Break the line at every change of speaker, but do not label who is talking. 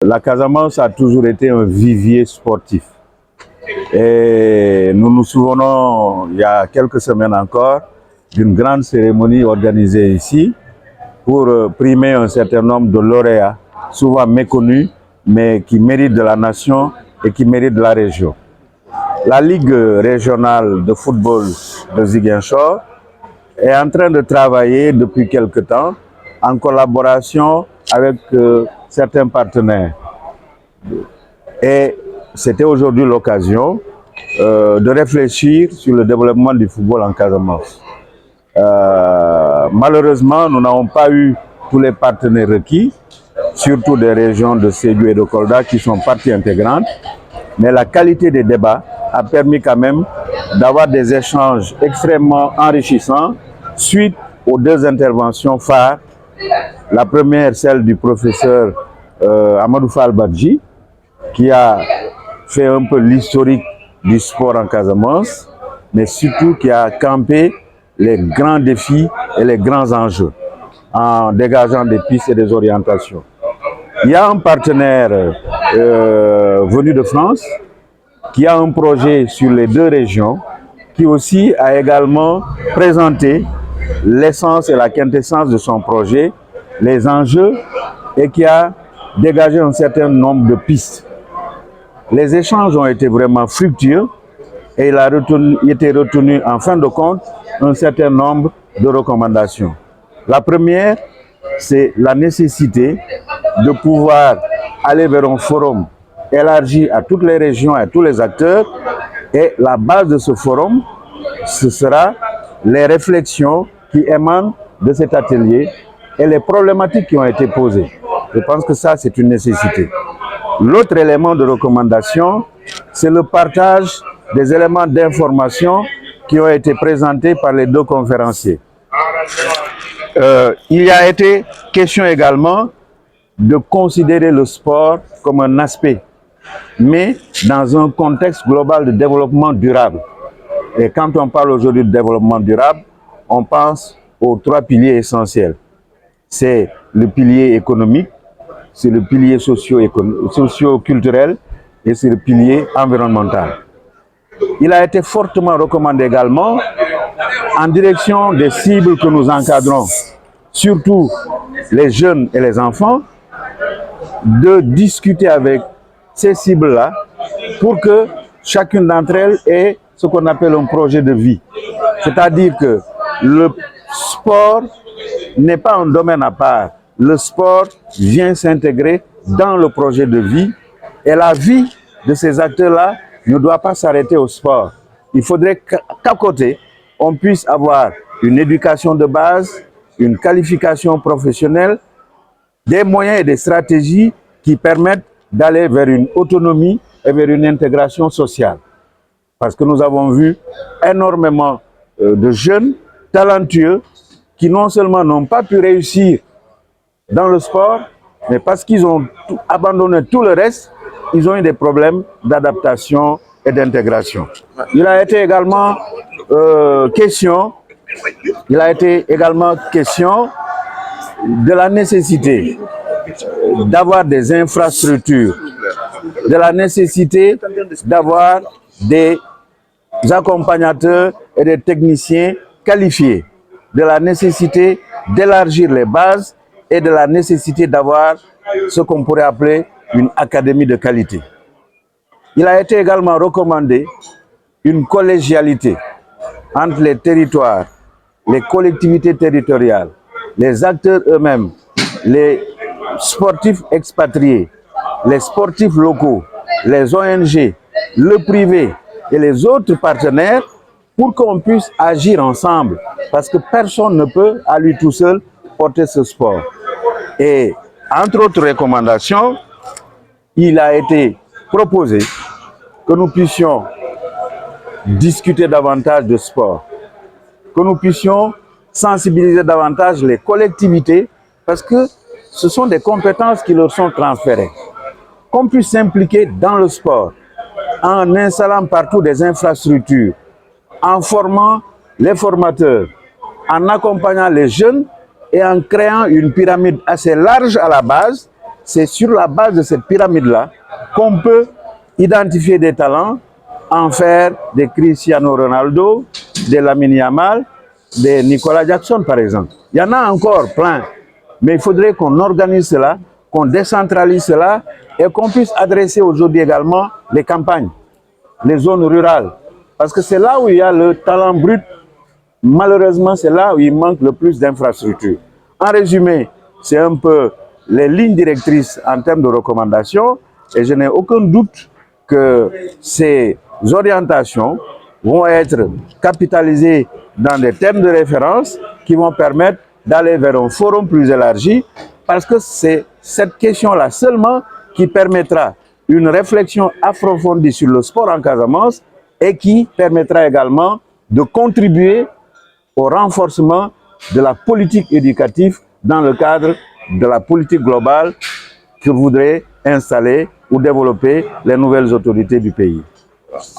La Casamance a toujours été un vivier sportif. Et nous nous souvenons, il y a quelques semaines encore, d'une grande cérémonie organisée ici pour primer un certain nombre de lauréats, souvent méconnus, mais qui méritent de la nation et qui méritent de la région. La Ligue régionale de football de Ziguinchor est en train de travailler depuis quelque temps en collaboration avec certains partenaires. Et c'était aujourd'hui l'occasion de réfléchir sur le développement du football en Casamance. Malheureusement, nous n'avons pas eu tous les partenaires requis, surtout des régions de Sédhiou et de Kolda qui sont parties intégrantes. Mais la qualité des débats a permis quand même d'avoir des échanges extrêmement enrichissants suite aux deux interventions phares. La première, celle du professeur Amadou Fall Badji, qui a fait un peu l'historique du sport en Casamance, mais surtout qui a campé les grands défis et les grands enjeux en dégageant des pistes et des orientations. Il y a un partenaire venu de France qui a un projet sur les deux régions, qui aussi a également présenté l'essence et la quintessence de son projet, les enjeux, et qui a dégagé un certain nombre de pistes. Les échanges ont été vraiment fructueux et il a été retenu en fin de compte un certain nombre de recommandations. La première, c'est la nécessité de pouvoir aller vers un forum élargi à toutes les régions et à tous les acteurs. Et la base de ce forum, ce sera les réflexions qui émanent de cet atelier et les problématiques qui ont été posées. Je pense que ça, c'est une nécessité. L'autre élément de recommandation, c'est le partage des éléments d'information qui ont été présentés par les deux conférenciers. Il y a été question également de considérer le sport comme un aspect, mais dans un contexte global de développement durable. Et quand on parle aujourd'hui de développement durable, on pense aux trois piliers essentiels. C'est le pilier économique, c'est le pilier socio-culturel et c'est le pilier environnemental. Il a été fortement recommandé également, en direction des cibles que nous encadrons, surtout les jeunes et les enfants, de discuter avec ces cibles-là pour que chacune d'entre elles ait ce qu'on appelle un projet de vie. C'est-à-dire que le sport n'est pas un domaine à part. Le sport vient s'intégrer dans le projet de vie et la vie de ces acteurs-là ne doit pas s'arrêter au sport. Il faudrait qu'à côté, on puisse avoir une éducation de base, une qualification professionnelle, des moyens et des stratégies qui permettent d'aller vers une autonomie et vers une intégration sociale. Parce que nous avons vu énormément de jeunes talentueux qui non seulement n'ont pas pu réussir dans le sport, mais parce qu'ils ont abandonné tout le reste, ils ont eu des problèmes d'adaptation et d'intégration. Il a été également question de la nécessité d'avoir des infrastructures, de la nécessité d'avoir des accompagnateurs et des techniciens qualifiés, de la nécessité d'élargir les bases et de la nécessité d'avoir ce qu'on pourrait appeler une académie de qualité. Il a été également recommandé une collégialité entre les territoires, les collectivités territoriales, les acteurs eux-mêmes, les sportifs expatriés, les sportifs locaux, les ONG, le privé et les autres partenaires pour qu'on puisse agir ensemble. Parce que personne ne peut à lui tout seul porter ce sport. Et entre autres recommandations, il a été proposé que nous puissions discuter davantage de sport, que nous puissions sensibiliser davantage les collectivités parce que ce sont des compétences qui leur sont transférées. Qu'on puisse s'impliquer dans le sport en installant partout des infrastructures, en formant les formateurs, en accompagnant les jeunes et en créant une pyramide assez large à la base, c'est sur la base de cette pyramide-là qu'on peut identifier des talents, en faire des Cristiano Ronaldo, des Lamine Yamal, des Nicolas Jackson par exemple. Il y en a encore plein, mais il faudrait qu'on organise cela, qu'on décentralise cela et qu'on puisse adresser aujourd'hui également les campagnes, les zones rurales. Parce que c'est là où il y a le talent brut. Malheureusement, c'est là où il manque le plus d'infrastructures. En résumé, c'est un peu les lignes directrices en termes de recommandations et je n'ai aucun doute que ces orientations vont être capitalisées dans des thèmes de référence qui vont permettre d'aller vers un forum plus élargi parce que c'est cette question-là seulement qui permettra une réflexion approfondie sur le sport en Casamance et qui permettra également de contribuer au renforcement de la politique éducative dans le cadre de la politique globale que voudraient installer ou développer les nouvelles autorités du pays.